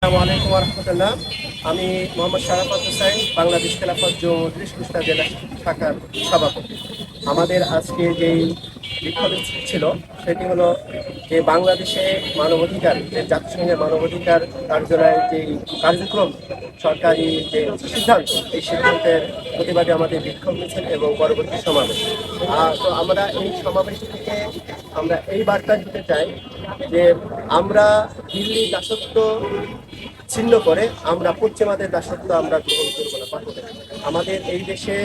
আসসালামু আলাইকুম রহমতুল্লাহ। আমি মোহাম্মদ শারাফত হোসেন, বাংলাদেশ খেলাফত জমুদ্রিশ কুষ্টা জেলা শাখার সভাপতি। আমাদের আজকে যেই বিক্ষোভ ছিল সেটি হলো যে বাংলাদেশে মানবাধিকার, যে জাতিসংঘের মানবাধিকার কার্যালয়ের যে কার্যক্রম, সরকারি যে সিদ্ধান্ত, এই সিদ্ধান্তের প্রতিবাদে আমাদের বিক্ষোভ মিছিল এবং পরবর্তী সমাবেশ। তো আমরা এই সমাবেশ থেকে আমরা এই বার্তা দিতে চাই যে আমরা দিল্লি দাসত্ব ছিন্ন করে আমরা পশ্চিমাদের দাসত্ব আমরা গ্রহণ করবো না। আমাদের এই দেশে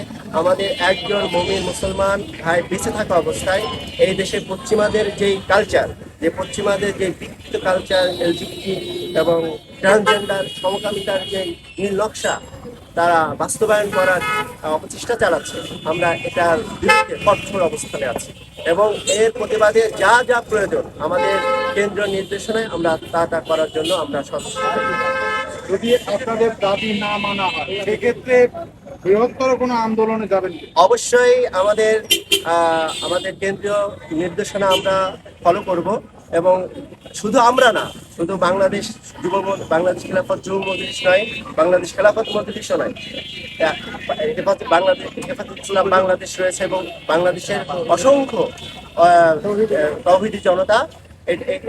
আমাদের একজন মুমিন মুসলমান ভাই বেঁচে থাকা অবস্থায় এই দেশে পশ্চিমাদের যেই কালচার, যে পশ্চিমাদের যে বিকৃত কালচার, এলজিবিটি এবং ট্রান্সজেন্ডার সমকামিতার যে নীল নকশা তারা বাস্তবায়ন করার অপচেষ্টা চালাচ্ছে, আমরা এটার বিরুদ্ধে কঠোর অবস্থানে আছি এবং এর প্রতিবাদে যা যা প্রয়োজন আমাদের কেন্দ্রীয় নির্দেশনায় আমরা তা করার জন্য আমরা সচেষ্ট। যদি আপনাদের দাবি না মানা হয় সেক্ষেত্রে বৃহত্তর কোনো আন্দোলনে যাবেন? অবশ্যই আমাদের কেন্দ্রীয় নির্দেশনা আমরা ফলো করব এবং শুধু আমরা না, শুধু বাংলাদেশ খেলাফত যুব মজলিস নয়, বাংলাদেশ খেলাফত মজলিসও নয়, হেফাজত ইসলাম বাংলাদেশ রয়েছে এবং বাংলাদেশের অসংখ্য তৌহিদি জনতা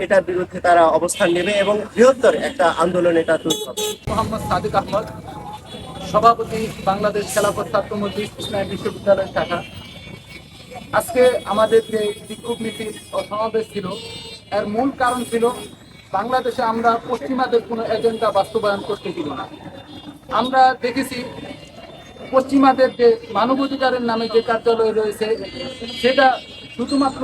এটার বিরুদ্ধে তারা অবস্থান নেবে এবং বৃহত্তর একটা আন্দোলন এটা তৈরি হবে। মোহাম্মদ সাদিক আহমদ, সভাপতি, বাংলাদেশ খেলাফত ছাত্র মজলিস ইসলামী বিশ্ববিদ্যালয় শাখা। আজকে আমাদের যে বিক্ষোভ মিছিল ও সমাবেশ ছিল, এর মূল কারণ ছিল বাংলাদেশে আমরা পশ্চিমাদের কোনো এজেন্ডা বাস্তবায়ন করতে দিব না। আমরা দেখেছি পশ্চিমাদের যে মানবাধিকারের নামে যে কার্যালয় রয়েছে সেটা শুধুমাত্র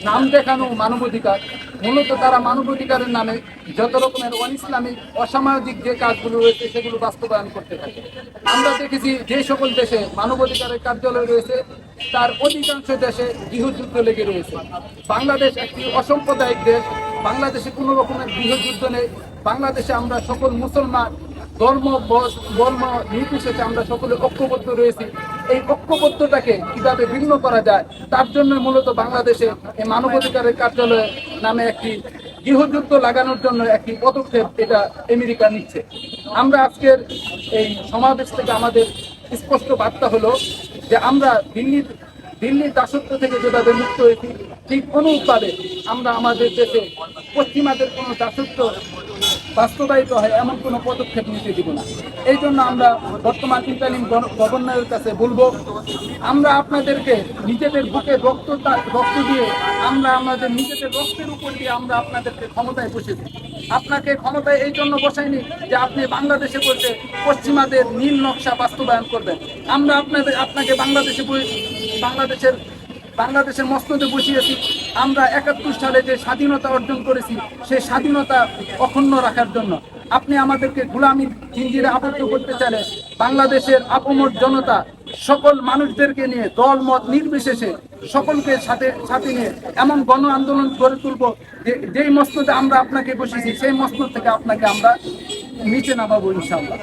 নাম দেখানো মানবাধিকার, মূলত তারা মানবাধিকারের নামে যত রকমের ইসলামিক অসামাজিক যে কাজগুলো রয়েছে সেগুলো বাস্তবায়ন করতে থাকে। আমরা দেখেছি যে সকল দেশে মানবাধিকারের কার্যালয় রয়েছে তার অধিকাংশ দেশে গৃহযুদ্ধ লেগে রয়েছে। বাংলাদেশ একটি অসাম্প্রদায়িক দেশ, বাংলাদেশে কোনো রকমের গৃহযুদ্ধ নেই। বাংলাদেশে আমরা সকল মুসলমান ধর্ম বর্ণ নির্বিশেষে আমরা সকলে ঐক্যবদ্ধ রয়েছি। এই ঐক্যবদ্ধতাকে কিভাবে ভিন্ন করা যায় তার জন্য মূলত বাংলাদেশে এই মানবাধিকারের কার্যালয় নামে একটি গৃহযুদ্ধ লাগানোর জন্য একটি পদক্ষেপ এটা আমেরিকা নিচ্ছে। আমরা আজকের এই সমাবেশ থেকে আমাদের স্পষ্ট বার্তা হলো যে আমরা দিল্লির দাসত্ব থেকে যেভাবে মুক্ত হয়েছি ঠিক অনুরূপভাবে আমরা আমাদের দেশে পশ্চিমাদের কোনো দাসত্ব বাস্তবায়িত হয় এমন কোনো পদক্ষেপ নিতে দিব না। এই জন্য আমরা বর্তমান ইন্টারিম গভর্নরের কাছে বলবো, আমরা আপনাদেরকে নিজেদের বুকে রক্ত দিয়ে আমরা আমাদের নিজেদের রক্তের উপর দিয়ে আমরা আপনাদেরকে ক্ষমতায় বসেছি। আপনাকে ক্ষমতায় এই জন্য বসাইনি যে আপনি বাংলাদেশে বসে পশ্চিমাদের নীল নকশা বাস্তবায়ন করবেন। আমরা আপনাকে বাংলাদেশের মসনদে বসিয়েছি। আমরা ৭১ সালে যে স্বাধীনতা অর্জন করেছি সেই স্বাধীনতা অক্ষুণ্ণ রাখার জন্য। আপনি আমাদেরকে গোলামির জিঞ্জিরে আবদ্ধ করতে চাইলে বাংলাদেশের আপমর জনতা সকল মানুষদেরকে নিয়ে দল মত নির্বিশেষে সকলকে সাথে নিয়ে এমন গণ আন্দোলন গড়ে তুলব যেই মসনদে আমরা আপনাকে বসিয়েছি সেই মসনদ থেকে আপনাকে আমরা নিচে নামাবো ইনশাআল্লাহ।